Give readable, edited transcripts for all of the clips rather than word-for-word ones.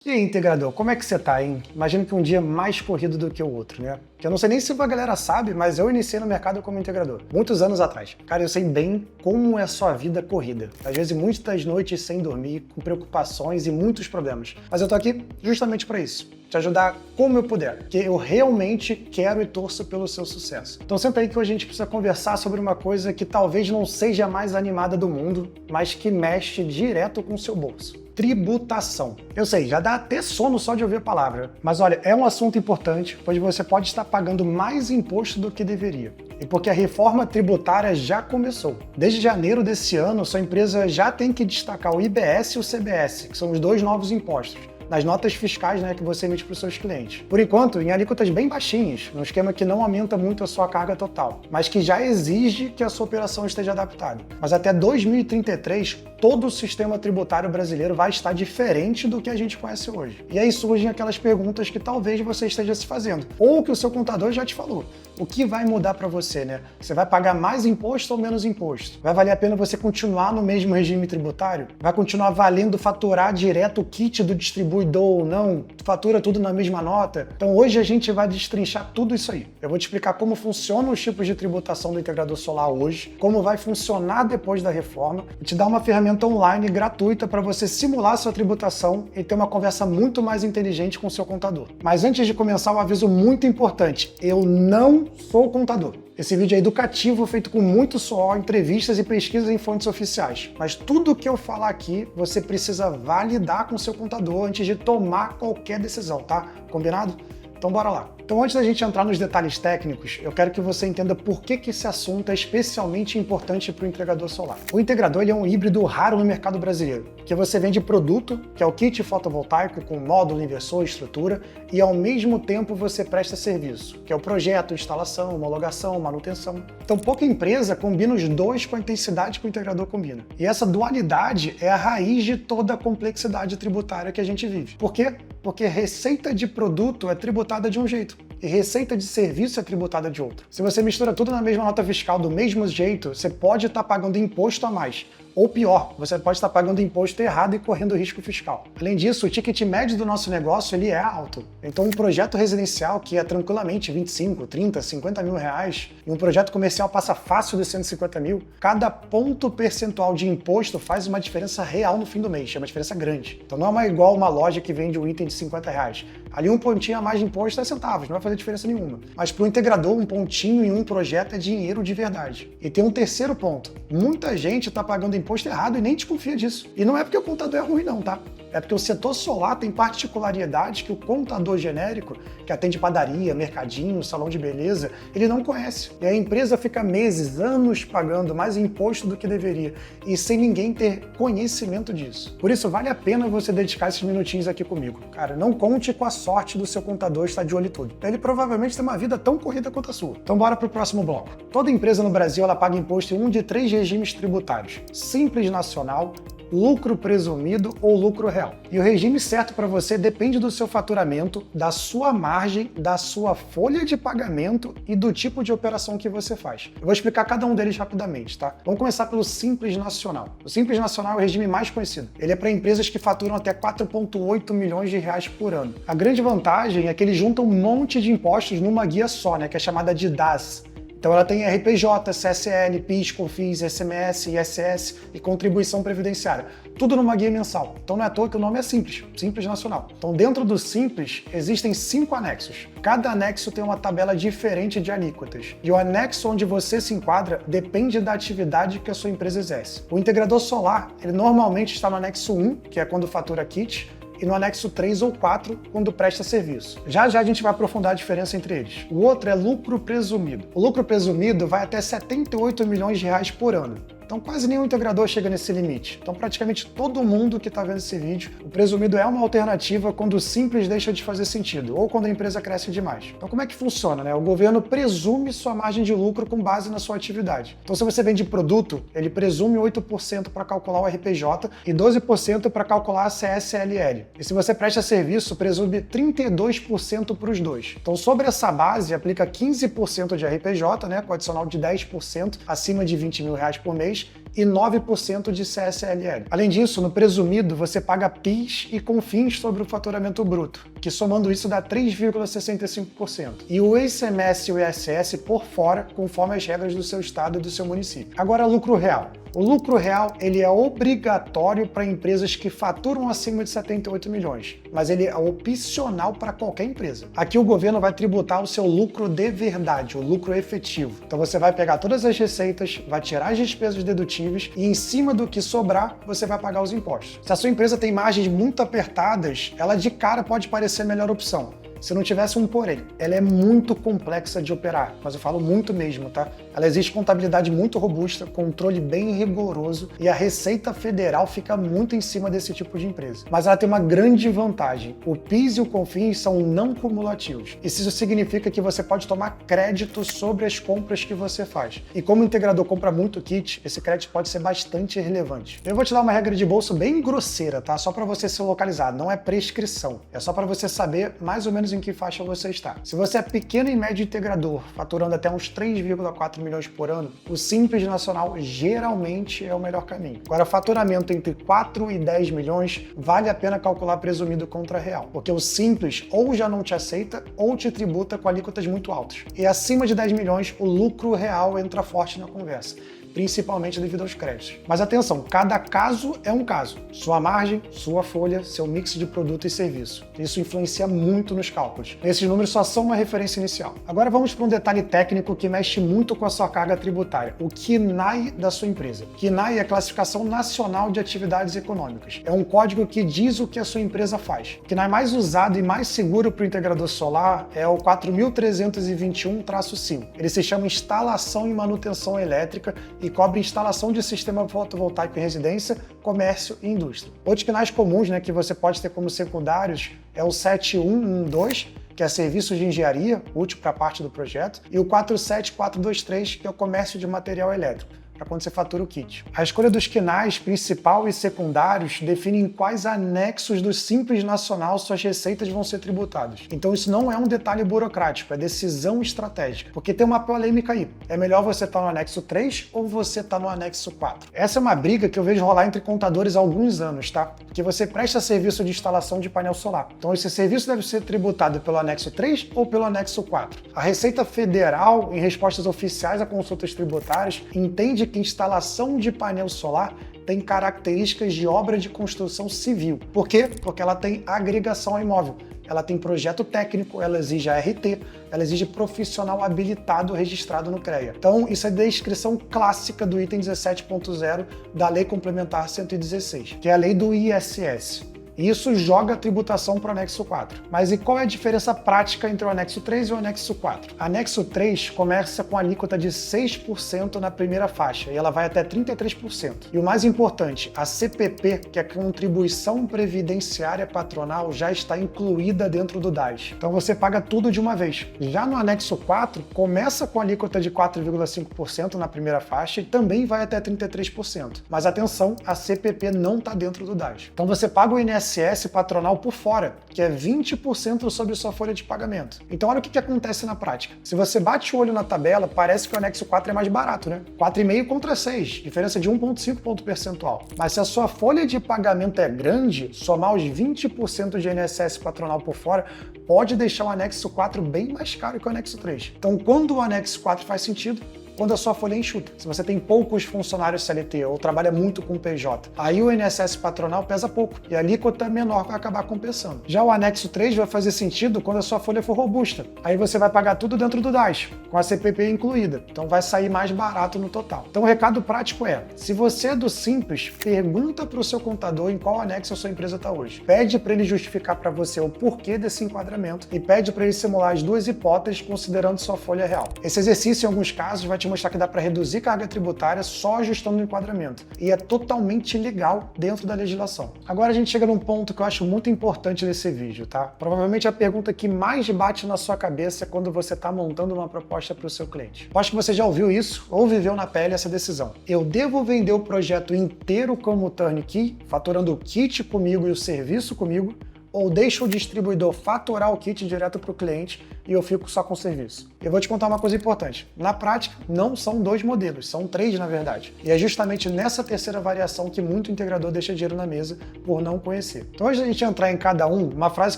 E aí, integrador, como é que você tá, hein? Imagino que um dia mais corrido do que o outro, né? Que eu não sei nem se a galera sabe, mas eu iniciei no mercado como integrador, muitos anos atrás. Cara, eu sei bem como é a sua vida corrida. Às vezes, muitas noites sem dormir, com preocupações e muitos problemas. Mas eu tô aqui justamente para isso. Te ajudar como eu puder, porque eu realmente quero e torço pelo seu sucesso. Então senta aí que hoje a gente precisa conversar sobre uma coisa que talvez não seja a mais animada do mundo, mas que mexe direto com o seu bolso. Tributação. Eu sei, já dá até sono só de ouvir a palavra, mas olha, é um assunto importante, pois você pode estar pagando mais imposto do que deveria. E porque a reforma tributária já começou. Desde janeiro desse ano, sua empresa já tem que destacar o IBS e o CBS, que são os dois novos impostos, nas notas fiscais, que você emite para os seus clientes. Por enquanto, em alíquotas bem baixinhas, num esquema que não aumenta muito a sua carga total, mas que já exige que a sua operação esteja adaptada. Mas até 2033, todo o sistema tributário brasileiro vai estar diferente do que a gente conhece hoje. E aí surgem aquelas perguntas que talvez você esteja se fazendo, ou que o seu contador já te falou. O que vai mudar para você, né? Você vai pagar mais imposto ou menos imposto? Vai valer a pena você continuar no mesmo regime tributário? Vai continuar valendo faturar direto o kit do distribuidor ou não? Fatura tudo na mesma nota? Então hoje a gente vai destrinchar tudo isso aí. Eu vou te explicar como funcionam os tipos de tributação do integrador solar hoje, como vai funcionar depois da reforma, e te dar uma ferramenta online gratuita para você simular sua tributação e ter uma conversa muito mais inteligente com o seu contador. Mas antes de começar, um aviso muito importante: eu não sou contador. Esse vídeo é educativo, feito com muito suor, entrevistas e pesquisas em fontes oficiais. Mas tudo que eu falar aqui, você precisa validar com o seu contador antes de tomar qualquer decisão, tá? Combinado? Então bora lá. Então antes da gente entrar nos detalhes técnicos, eu quero que você entenda por que esse assunto é especialmente importante para o integrador solar. O integrador ele é um híbrido raro no mercado brasileiro, que você vende produto, que é o kit fotovoltaico com módulo, inversor, estrutura, e ao mesmo tempo você presta serviço, que é o projeto, instalação, homologação, manutenção. Então pouca empresa combina os dois com a intensidade que o integrador combina. E essa dualidade é a raiz de toda a complexidade tributária que a gente vive. Por quê? Porque receita de produto é tributada de um jeito e receita de serviço é tributada de outro. Se você mistura tudo na mesma nota fiscal do mesmo jeito, você pode estar pagando imposto a mais. Ou pior, você pode estar pagando imposto errado e correndo risco fiscal. Além disso, o ticket médio do nosso negócio ele é alto. Então um projeto residencial que é tranquilamente 25, 30, 50 mil reais e um projeto comercial passa fácil dos 150 mil, cada ponto percentual de imposto faz uma diferença real no fim do mês, é uma diferença grande. Então não é igual uma loja que vende um item de 50 reais. Ali um pontinho a mais de imposto é centavos, não vai fazer diferença nenhuma. Mas para o integrador, um pontinho em um projeto é dinheiro de verdade. E tem um terceiro ponto. Muita gente está pagando imposto errado e nem desconfia disso. E não é porque o contador é ruim não, tá? É porque o setor solar tem particularidades que o contador genérico, que atende padaria, mercadinho, salão de beleza, ele não conhece. E a empresa fica meses, anos pagando mais imposto do que deveria e sem ninguém ter conhecimento disso. Por isso vale a pena você dedicar esses minutinhos aqui comigo. Cara, não conte com a sorte do seu contador estar de olho em tudo. Ele provavelmente tem uma vida tão corrida quanto a sua. Então bora pro próximo bloco. Toda empresa no Brasil ela paga imposto em um de 3 regimes tributários: Simples Nacional, lucro presumido ou lucro real. E o regime certo para você depende do seu faturamento, da sua margem, da sua folha de pagamento e do tipo de operação que você faz. Eu vou explicar cada um deles rapidamente, tá? Vamos começar pelo Simples Nacional. O Simples Nacional é o regime mais conhecido. Ele é para empresas que faturam até 4,8 milhões de reais por ano. A grande vantagem é que ele junta um monte de impostos numa guia só, que é chamada de DAS. Então ela tem RPJ, CSL, PIS, COFINS, SMS, ISS e contribuição previdenciária. Tudo numa guia mensal. Então não é à toa que o nome é Simples, Simples Nacional. Então dentro do Simples existem 5 anexos. Cada anexo tem uma tabela diferente de alíquotas. E o anexo onde você se enquadra depende da atividade que a sua empresa exerce. O integrador solar, ele normalmente está no anexo 1, que é quando fatura kit, e no anexo 3 ou 4, quando presta serviço. Já já a gente vai aprofundar a diferença entre eles. O outro é lucro presumido. O lucro presumido vai até 78 milhões de reais por ano. Então quase nenhum integrador chega nesse limite. Então praticamente todo mundo que está vendo esse vídeo, o presumido é uma alternativa quando o simples deixa de fazer sentido, ou quando a empresa cresce demais. Então como é que funciona, O governo presume sua margem de lucro com base na sua atividade. Então se você vende produto, ele presume 8% para calcular o RPJ e 12% para calcular a CSLL. E se você presta serviço, presume 32% para os dois. Então sobre essa base, aplica 15% de RPJ, com adicional de 10% acima de 20 mil reais por mês, e 9% de CSLL. Além disso, no presumido, você paga PIS e COFINS sobre o faturamento bruto, que somando isso dá 3,65%. E o ICMS e o ISS por fora, conforme as regras do seu estado e do seu município. Agora, lucro real. O lucro real ele é obrigatório para empresas que faturam acima de 78 milhões, mas ele é opcional para qualquer empresa. Aqui o governo vai tributar o seu lucro de verdade, o lucro efetivo. Então você vai pegar todas as receitas, vai tirar as despesas dedutíveis e em cima do que sobrar, você vai pagar os impostos. Se a sua empresa tem margens muito apertadas, ela de cara pode parecer a melhor opção. Se não tivesse um porém, ela é muito complexa de operar, mas eu falo muito mesmo, tá? Ela exige contabilidade muito robusta, controle bem rigoroso e a Receita Federal fica muito em cima desse tipo de empresa. Mas ela tem uma grande vantagem, o PIS e o COFINS são não cumulativos. Isso significa que você pode tomar crédito sobre as compras que você faz. E como o integrador compra muito kit, esse crédito pode ser bastante relevante. Eu vou te dar uma regra de bolso bem grosseira, tá? Só para você se localizar, não é prescrição. É só para você saber mais ou menos em que faixa você está. Se você é pequeno e médio integrador, faturando até uns 3,4 milhões por ano, o Simples Nacional geralmente é o melhor caminho. Agora, faturamento entre 4 e 10 milhões, vale a pena calcular presumido contra real, porque o Simples ou já não te aceita ou te tributa com alíquotas muito altas. E acima de 10 milhões, o lucro real entra forte na conversa, principalmente devido aos créditos. Mas atenção, cada caso é um caso. Sua margem, sua folha, seu mix de produto e serviço. Isso influencia muito nos cálculos. Esses números só são uma referência inicial. Agora vamos para um detalhe técnico que mexe muito com a sua carga tributária, o KNAI da sua empresa. KNAI é a Classificação Nacional de Atividades Econômicas. É um código que diz o que a sua empresa faz. O KNAI mais usado e mais seguro para o integrador solar é o 4321-5. Ele se chama Instalação e Manutenção Elétrica e cobre instalação de sistema fotovoltaico em residência, comércio e indústria. Outros KNAIs comuns, que você pode ter como secundários é o 7112, que é serviços de engenharia, útil para parte do projeto, e o 47423, que é o comércio de material elétrico, para quando você fatura o kit. A escolha dos KNAIs principal e secundários define em quais anexos do Simples Nacional suas receitas vão ser tributadas. Então isso não é um detalhe burocrático, é decisão estratégica, porque tem uma polêmica aí. É melhor você estar no anexo 3 ou você estar no anexo 4? Essa é uma briga que eu vejo rolar entre contadores há alguns anos, tá? Porque você presta serviço de instalação de painel solar. Então esse serviço deve ser tributado pelo anexo 3 ou pelo anexo 4. A Receita Federal, em respostas oficiais a consultas tributárias, entende que instalação de painel solar tem características de obra de construção civil. Por quê? Porque ela tem agregação ao imóvel. Ela tem projeto técnico, ela exige ART, ela exige profissional habilitado registrado no CREA. Então, isso é descrição clássica do item 17.0 da Lei Complementar 116, que é a lei do ISS. E isso joga a tributação para o anexo 4. Mas e qual é a diferença prática entre o anexo 3 e o anexo 4? Anexo 3 começa com alíquota de 6% na primeira faixa e ela vai até 33%. E o mais importante, a CPP, que é a Contribuição Previdenciária Patronal, já está incluída dentro do DAS. Então você paga tudo de uma vez. Já no anexo 4, começa com alíquota de 4,5% na primeira faixa e também vai até 33%. Mas atenção, a CPP não está dentro do DAS. Então você paga o INSS patronal por fora, que é 20% sobre sua folha de pagamento. Então olha o que acontece na prática. Se você bate o olho na tabela, parece que o anexo 4 é mais barato, né? 4,5 contra 6, diferença de 1,5 ponto percentual. Mas se a sua folha de pagamento é grande, somar os 20% de INSS patronal por fora pode deixar o anexo 4 bem mais caro que o anexo 3. Então quando o anexo 4 faz sentido, quando a sua folha é enxuta. Se você tem poucos funcionários CLT ou trabalha muito com PJ, aí o INSS patronal pesa pouco e a alíquota menor vai acabar compensando. Já o anexo 3 vai fazer sentido quando a sua folha for robusta. Aí você vai pagar tudo dentro do DAS, com a CPP incluída. Então vai sair mais barato no total. Então o recado prático é, se você é do Simples, pergunta para o seu contador em qual anexo a sua empresa está hoje. Pede para ele justificar para você o porquê desse enquadramento e pede para ele simular as duas hipóteses considerando sua folha real. Esse exercício, em alguns casos, vai te mostrar que dá para reduzir carga tributária só ajustando o enquadramento. E é totalmente legal dentro da legislação. Agora a gente chega num ponto que eu acho muito importante nesse vídeo, tá? Provavelmente a pergunta que mais bate na sua cabeça é quando você está montando uma proposta para o seu cliente. Eu acho que você já ouviu isso ou viveu na pele essa decisão. Eu devo vender o projeto inteiro como turnkey, faturando o kit comigo e o serviço comigo, ou deixa o distribuidor faturar o kit direto para o cliente e eu fico só com o serviço? Eu vou te contar uma coisa importante. Na prática, não são 2 modelos, são 3 na verdade. E é justamente nessa terceira variação que muito integrador deixa dinheiro na mesa por não conhecer. Então, antes da gente entrar em cada um, uma frase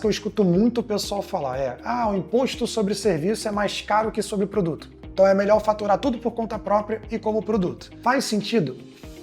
que eu escuto muito o pessoal falar é: o imposto sobre serviço é mais caro que sobre produto. Então é melhor faturar tudo por conta própria e como produto. Faz sentido?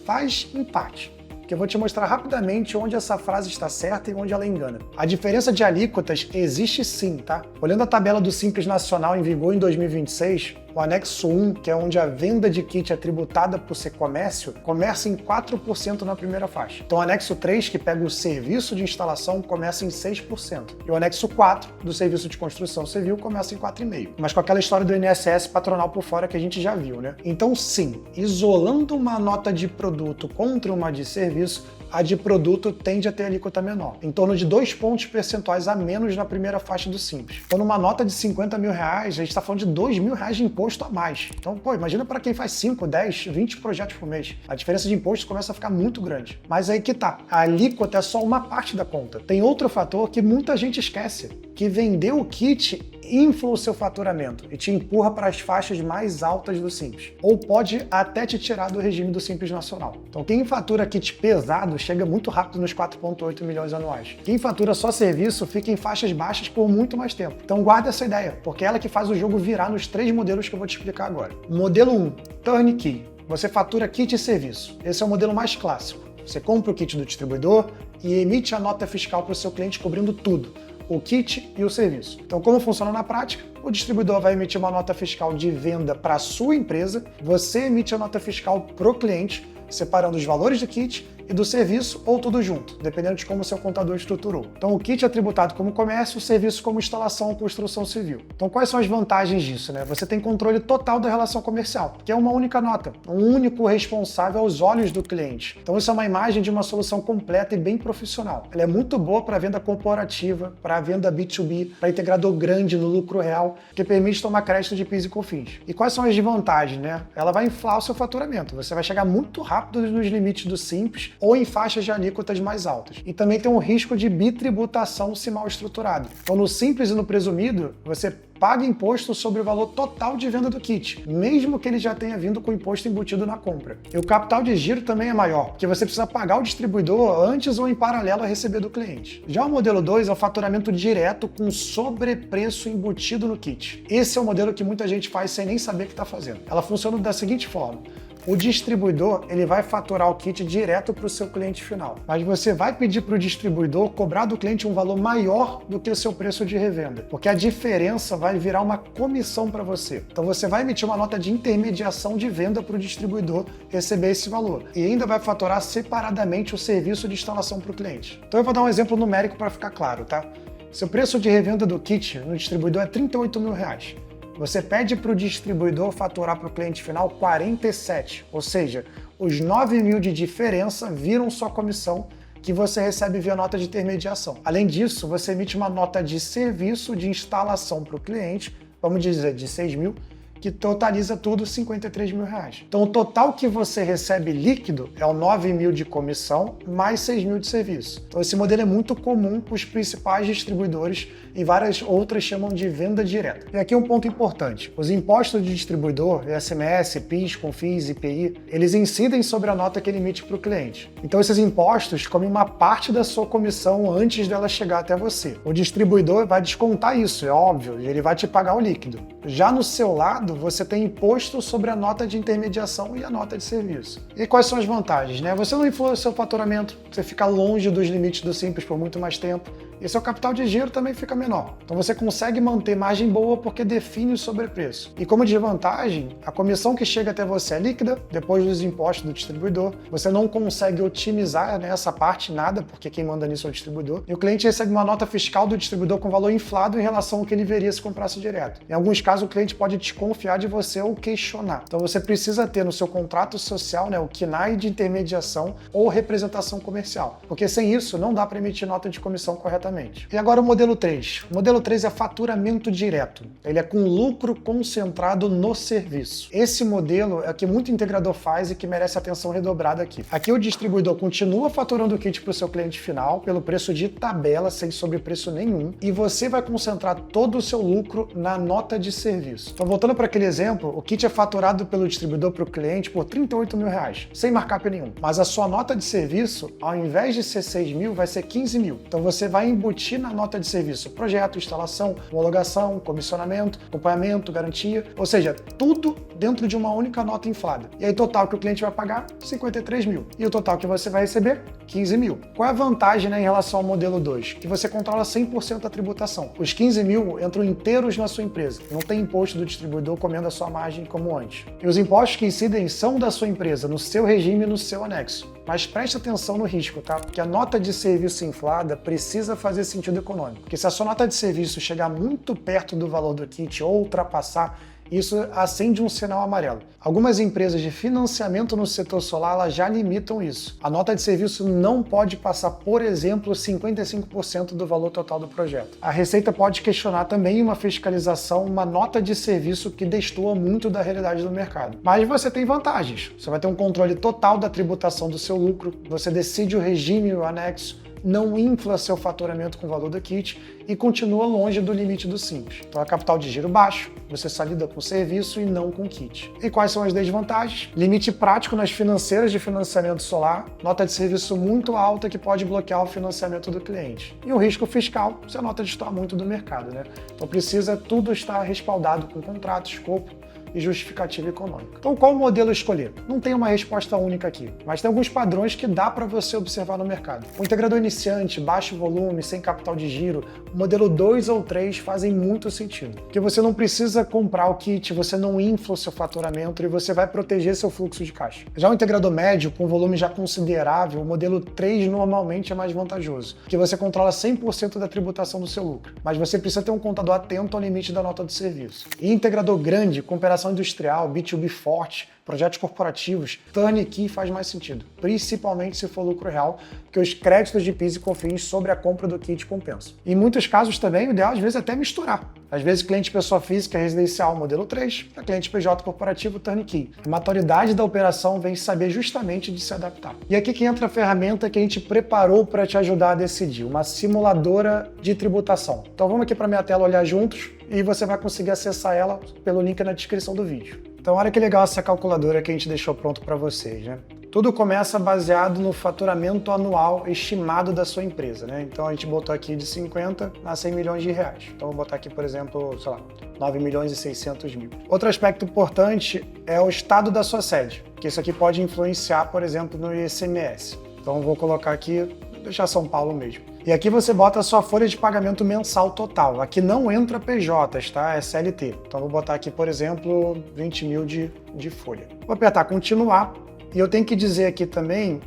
Faz em parte. Que eu vou te mostrar rapidamente onde essa frase está certa e onde ela engana. A diferença de alíquotas existe sim, tá? Olhando a tabela do Simples Nacional em vigor em 2026, o anexo 1, que é onde a venda de kit é tributada por ser comércio, começa em 4% na primeira faixa. Então o anexo 3, que pega o serviço de instalação, começa em 6%. E o anexo 4, do serviço de construção civil, começa em 4,5%. Mas com aquela história do INSS patronal por fora que a gente já viu, né? Então sim, isolando uma nota de produto contra uma de serviço, a de produto tende a ter alíquota menor, em torno de 2 pontos percentuais a menos na primeira faixa do Simples. Então, numa nota de 50 mil reais, a gente está falando de 2 mil reais de imposto a mais. Então, imagina para quem faz 5, 10, 20 projetos por mês. A diferença de imposto começa a ficar muito grande. Mas aí que tá, a alíquota é só uma parte da conta. Tem outro fator que muita gente esquece, que vender o kit infla o seu faturamento e te empurra para as faixas mais altas do Simples. Ou pode até te tirar do regime do Simples Nacional. Então, quem fatura kit pesado chega muito rápido nos 4,8 milhões anuais. Quem fatura só serviço fica em faixas baixas por muito mais tempo. Então guarda essa ideia, porque é ela que faz o jogo virar nos 3 modelos que eu vou te explicar agora. Modelo 1, Turnkey. Você fatura kit e serviço. Esse é o modelo mais clássico. Você compra o kit do distribuidor e emite a nota fiscal para o seu cliente cobrindo tudo: o kit e o serviço. Então, como funciona na prática? O distribuidor vai emitir uma nota fiscal de venda para a sua empresa, você emite a nota fiscal para o cliente, separando os valores do kit e do serviço, ou tudo junto, dependendo de como o seu contador estruturou. Então o kit é tributado como comércio, o serviço como instalação ou construção civil. Então quais são as vantagens disso, né? Você tem controle total da relação comercial, que é uma única nota, um único responsável aos olhos do cliente. Então isso é uma imagem de uma solução completa e bem profissional. Ela é muito boa para venda corporativa, para venda B2B, para integrador grande no lucro real, que permite tomar crédito de PIS e COFINS. E quais são as desvantagens, né? Ela vai inflar o seu faturamento, você vai chegar muito rápido nos limites do Simples ou em faixas de alíquotas mais altas. E também tem um risco de bitributação se mal estruturado. Então no Simples e no Presumido, você paga imposto sobre o valor total de venda do kit, mesmo que ele já tenha vindo com o imposto embutido na compra. E o capital de giro também é maior, porque você precisa pagar o distribuidor antes ou em paralelo a receber do cliente. Já o modelo 2 é o faturamento direto com sobrepreço embutido no kit. Esse é o modelo que muita gente faz sem nem saber o que está fazendo. Ela funciona da seguinte forma: o distribuidor ele vai faturar o kit direto para o seu cliente final, mas você vai pedir para o distribuidor cobrar do cliente um valor maior do que o seu preço de revenda, porque a diferença vai virar uma comissão para você. Então você vai emitir uma nota de intermediação de venda para o distribuidor receber esse valor e ainda vai faturar separadamente o serviço de instalação para o cliente. Então eu vou dar um exemplo numérico para ficar claro, tá? Se o preço de revenda do kit no distribuidor é 38 mil reais, você pede para o distribuidor faturar para o cliente final 47, ou seja, os 9 mil de diferença viram sua comissão que você recebe via nota de intermediação. Além disso, você emite uma nota de serviço de instalação para o cliente, vamos dizer, de 6 mil, que totaliza tudo 53 mil reais. Então o total que você recebe líquido é o 9 mil de comissão mais 6 mil de serviço. Então esse modelo é muito comum para os principais distribuidores e várias outras chamam de venda direta. E aqui um ponto importante: os impostos de distribuidor, ICMS, PIS, COFINS, IPI, eles incidem sobre a nota que ele emite para o cliente. Então esses impostos comem uma parte da sua comissão antes dela chegar até você. O distribuidor vai descontar isso, é óbvio, e ele vai te pagar o líquido. Já no seu lado, você tem imposto sobre a nota de intermediação e a nota de serviço. E quais são as vantagens, né? Você não influi o seu faturamento, você fica longe dos limites do Simples por muito mais tempo, e seu capital de giro também fica menor. Então você consegue manter margem boa porque define o sobrepreço. E como desvantagem, a comissão que chega até você é líquida, depois dos impostos do distribuidor, você não consegue otimizar, né, essa parte nada, porque quem manda nisso é o distribuidor, e o cliente recebe uma nota fiscal do distribuidor com valor inflado em relação ao que ele veria se comprasse direto. Em alguns casos, o cliente pode desconfiar de você ou questionar. Então você precisa ter no seu contrato social, né, o KNAI de intermediação ou representação comercial, porque sem isso não dá para emitir nota de comissão corretamente. diretamente. E agora o modelo 3. O modelo 3 é faturamento direto. Ele é com lucro concentrado no serviço. Esse modelo é o que muito integrador faz e que merece atenção redobrada aqui. Aqui o distribuidor continua faturando o kit para o seu cliente final pelo preço de tabela, sem sobrepreço nenhum, e você vai concentrar todo o seu lucro na nota de serviço. Então, voltando para aquele exemplo, o kit é faturado pelo distribuidor para o cliente por R$38 mil, sem markup nenhum. Mas a sua nota de serviço, ao invés de ser 6 mil, vai ser 15 mil. Então você vai embutir na nota de serviço projeto, instalação, homologação, comissionamento, acompanhamento, garantia, ou seja, tudo dentro de uma única nota inflada. E aí o total que o cliente vai pagar, 53 mil. E o total que você vai receber, 15 mil. Qual é a vantagem, né, em relação ao modelo 2? Que você controla 100% da tributação. Os 15 mil entram inteiros na sua empresa. Não tem imposto do distribuidor comendo a sua margem como antes. E os impostos que incidem são da sua empresa, no seu regime e no seu anexo. Mas preste atenção no risco, tá? Porque a nota de serviço inflada precisa fazer sentido econômico. Porque se a sua nota de serviço chegar muito perto do valor do kit ou ultrapassar, isso acende um sinal amarelo. Algumas empresas de financiamento no setor solar elas já limitam isso. A nota de serviço não pode passar, por exemplo, 55% do valor total do projeto. A Receita pode questionar também uma fiscalização, uma nota de serviço que destoa muito da realidade do mercado. Mas você tem vantagens. Você vai ter um controle total da tributação do seu lucro, você decide o regime e o anexo, não infla seu faturamento com o valor do kit e continua longe do limite do simples. Então, a capital de giro baixo, você só lida com serviço e não com kit. E quais são as desvantagens? Limite prático nas financeiras de financiamento solar, nota de serviço muito alta que pode bloquear o financiamento do cliente. E o risco fiscal, se a nota destoar muito do mercado, né? Então precisa tudo estar respaldado com contrato, escopo e justificativa econômica. Então, qual modelo escolher? Não tem uma resposta única aqui, mas tem alguns padrões que dá para você observar no mercado. O integrador iniciante, baixo volume, sem capital de giro, o modelo 2 ou 3 fazem muito sentido, porque você não precisa comprar o kit, você não infla o seu faturamento e você vai proteger seu fluxo de caixa. Já o integrador médio, com volume já considerável, o modelo 3 normalmente é mais vantajoso, porque você controla 100% da tributação do seu lucro, mas você precisa ter um contador atento ao limite da nota de serviço. E integrador grande, com operação industrial, B2B forte, projetos corporativos, turnkey faz mais sentido, principalmente se for lucro real, porque os créditos de PIS e COFINS sobre a compra do kit compensam. Em muitos casos também, o ideal às vezes é até misturar. Às vezes cliente pessoa física residencial modelo 3, para cliente PJ corporativo turnkey. A maturidade da operação vem saber justamente de se adaptar. E aqui que entra a ferramenta que a gente preparou para te ajudar a decidir, uma simuladora de tributação. Então vamos aqui para minha tela olhar juntos e você vai conseguir acessar ela pelo link na descrição do vídeo. Então olha que legal essa calculadora que a gente deixou pronto para vocês, né? Tudo começa baseado no faturamento anual estimado da sua empresa, né? Então a gente botou aqui de 50 a 100 milhões de reais. Então vou botar aqui, por exemplo, sei lá, 9 milhões e 600 mil. Outro aspecto importante é o estado da sua sede, que isso aqui pode influenciar, por exemplo, no ICMS. Então vou colocar aqui, vou deixar São Paulo mesmo. E aqui você bota a sua folha de pagamento mensal total. Aqui não entra PJs, tá? É CLT. Então vou botar aqui, por exemplo, 20 mil de folha. Vou apertar continuar. E eu tenho que dizer aqui também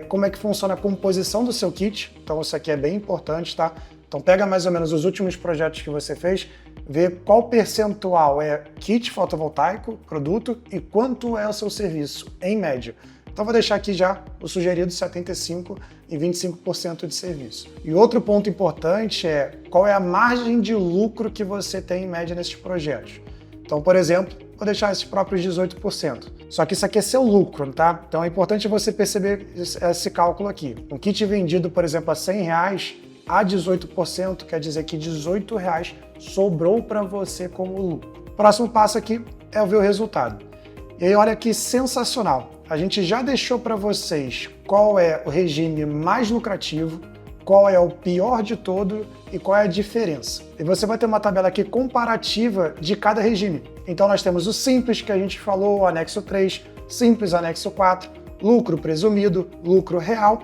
como é que funciona a composição do seu kit. Então isso aqui é bem importante, tá? Então pega mais ou menos os últimos projetos que você fez, vê qual percentual é kit fotovoltaico, produto, e quanto é o seu serviço, em média. Então vou deixar aqui já o sugerido 75% e 25% de serviço. E outro ponto importante é qual é a margem de lucro que você tem em média nesses projetos. Então, por exemplo, vou deixar esses próprios 18%. Só que isso aqui é seu lucro, tá? Então é importante você perceber esse cálculo aqui. Um kit vendido, por exemplo, a R$100, a 18% quer dizer que R$18 sobrou para você como lucro. Próximo passo aqui é ver o resultado. E aí olha que sensacional. A gente já deixou para vocês qual é o regime mais lucrativo, qual é o pior de todo e qual é a diferença. E você vai ter uma tabela aqui comparativa de cada regime. Então nós temos o simples, que a gente falou, o anexo 3, simples, anexo 4, lucro presumido, lucro real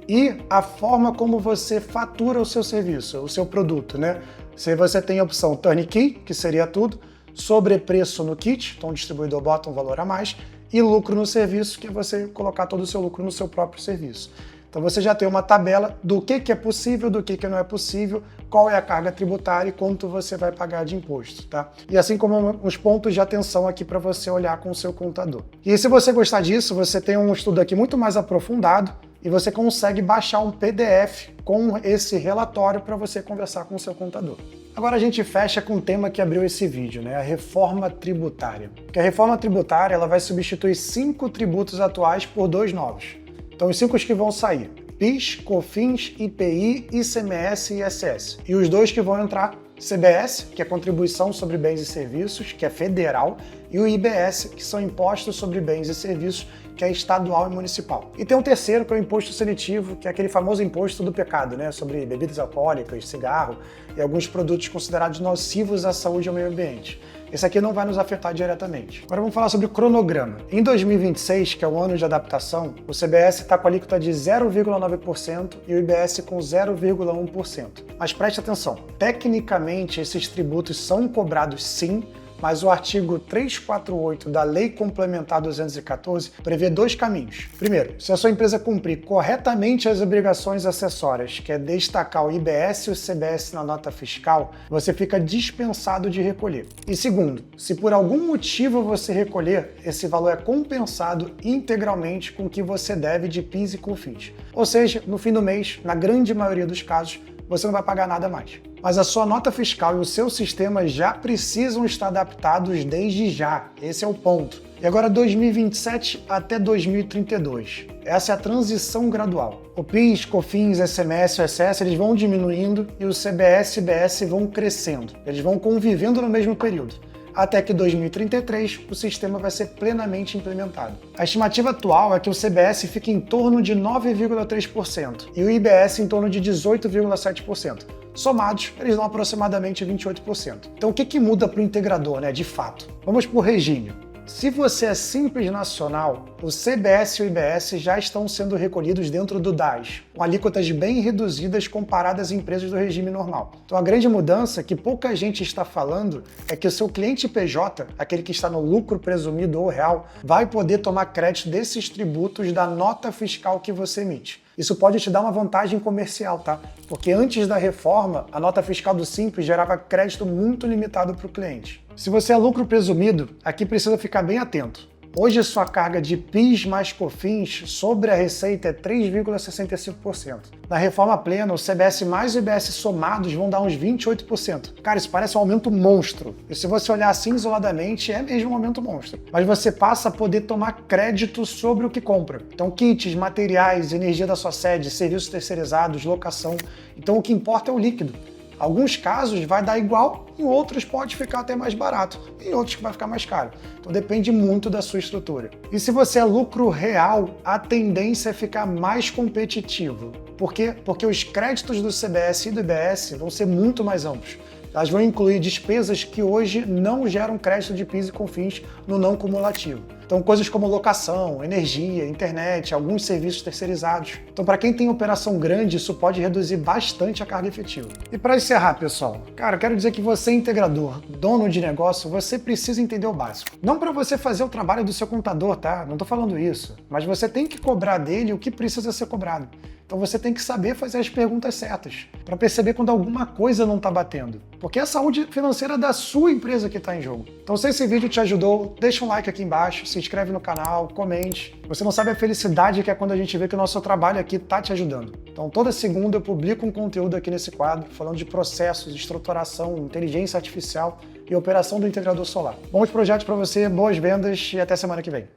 e a forma como você fatura o seu serviço, o seu produto, né? Se você tem a opção turnkey, que seria tudo, sobrepreço no kit, então o distribuidor bota um valor a mais, e lucro no serviço, que é você colocar todo o seu lucro no seu próprio serviço. Então você já tem uma tabela do que é possível, do que não é possível, qual é a carga tributária e quanto você vai pagar de imposto, tá? E assim como uns pontos de atenção aqui para você olhar com o seu contador. E se você gostar disso, você tem um estudo aqui muito mais aprofundado, e você consegue baixar um PDF com esse relatório para você conversar com o seu contador. Agora a gente fecha com o tema que abriu esse vídeo, né? A reforma tributária. Porque a reforma tributária ela vai substituir 5 tributos atuais por 2 novos. Então os 5 que vão sair: PIS, COFINS, IPI, ICMS e ISS. E os 2 que vão entrar: CBS, que é Contribuição sobre Bens e Serviços, que é federal, e o IBS, que são Impostos sobre Bens e Serviços, que é estadual e municipal. E tem um terceiro, que é o imposto seletivo, que é aquele famoso imposto do pecado, né? Sobre bebidas alcoólicas, cigarro e alguns produtos considerados nocivos à saúde e ao meio ambiente. Esse aqui não vai nos afetar diretamente. Agora vamos falar sobre o cronograma. Em 2026, que é o ano de adaptação, o CBS está com a alíquota de 0,9% e o IBS com 0,1%. Mas preste atenção, tecnicamente esses tributos são cobrados sim, mas o artigo 348 da Lei Complementar 214 prevê 2 caminhos. Primeiro, se a sua empresa cumprir corretamente as obrigações acessórias, que é destacar o IBS e o CBS na nota fiscal, você fica dispensado de recolher. E segundo, se por algum motivo você recolher, esse valor é compensado integralmente com o que você deve de PIS e COFINS. Ou seja, no fim do mês, na grande maioria dos casos, você não vai pagar nada mais. Mas a sua nota fiscal e o seu sistema já precisam estar adaptados desde já. Esse é o ponto. E agora 2027 até 2032. Essa é a transição gradual. O PIS, COFINS, ICMS e ISS eles vão diminuindo e o CBS e IBS vão crescendo. Eles vão convivendo no mesmo período. Até que em 2033 o sistema vai ser plenamente implementado. A estimativa atual é que o CBS fique em torno de 9,3% e o IBS em torno de 18,7%. Somados, eles dão aproximadamente 28%. Então o que muda para o integrador, né, de fato? Vamos para o regime. Se você é Simples Nacional, o CBS e o IBS já estão sendo recolhidos dentro do DAS, com alíquotas bem reduzidas comparadas às empresas do regime normal. Então a grande mudança que pouca gente está falando é que o seu cliente PJ, aquele que está no lucro presumido ou real, vai poder tomar crédito desses tributos da nota fiscal que você emite. Isso pode te dar uma vantagem comercial, tá? Porque antes da reforma, a nota fiscal do Simples gerava crédito muito limitado para o cliente. Se você é lucro presumido, aqui precisa ficar bem atento. Hoje, sua carga de PIS mais COFINS sobre a receita é 3,65%. Na reforma plena, o CBS mais o IBS somados vão dar uns 28%. Cara, isso parece um aumento monstro. E se você olhar assim isoladamente, é mesmo um aumento monstro. Mas você passa a poder tomar crédito sobre o que compra. Então, kits, materiais, energia da sua sede, serviços terceirizados, locação. Então, o que importa é o líquido. Alguns casos vai dar igual, em outros pode ficar até mais barato, em outros que vai ficar mais caro. Então depende muito da sua estrutura. E se você é lucro real, a tendência é ficar mais competitivo. Por quê? Porque os créditos do CBS e do IBS vão ser muito mais amplos. Elas vão incluir despesas que hoje não geram crédito de PIS e COFINS no não cumulativo. Então, coisas como locação, energia, internet, alguns serviços terceirizados. Então, para quem tem operação grande, isso pode reduzir bastante a carga efetiva. E para encerrar, pessoal, cara, eu quero dizer que você, integrador, dono de negócio, você precisa entender o básico. Não para você fazer o trabalho do seu contador, tá? Não estou falando isso. Mas você tem que cobrar dele o que precisa ser cobrado. Então você tem que saber fazer as perguntas certas, para perceber quando alguma coisa não está batendo. Porque é a saúde financeira da sua empresa que está em jogo. Então se esse vídeo te ajudou, deixa um like aqui embaixo, se inscreve no canal, comente. Você não sabe a felicidade que é quando a gente vê que o nosso trabalho aqui está te ajudando. Então toda segunda eu publico um conteúdo aqui nesse quadro, falando de processos, estruturação, inteligência artificial e operação do integrador solar. Bons projetos para você, boas vendas e até semana que vem.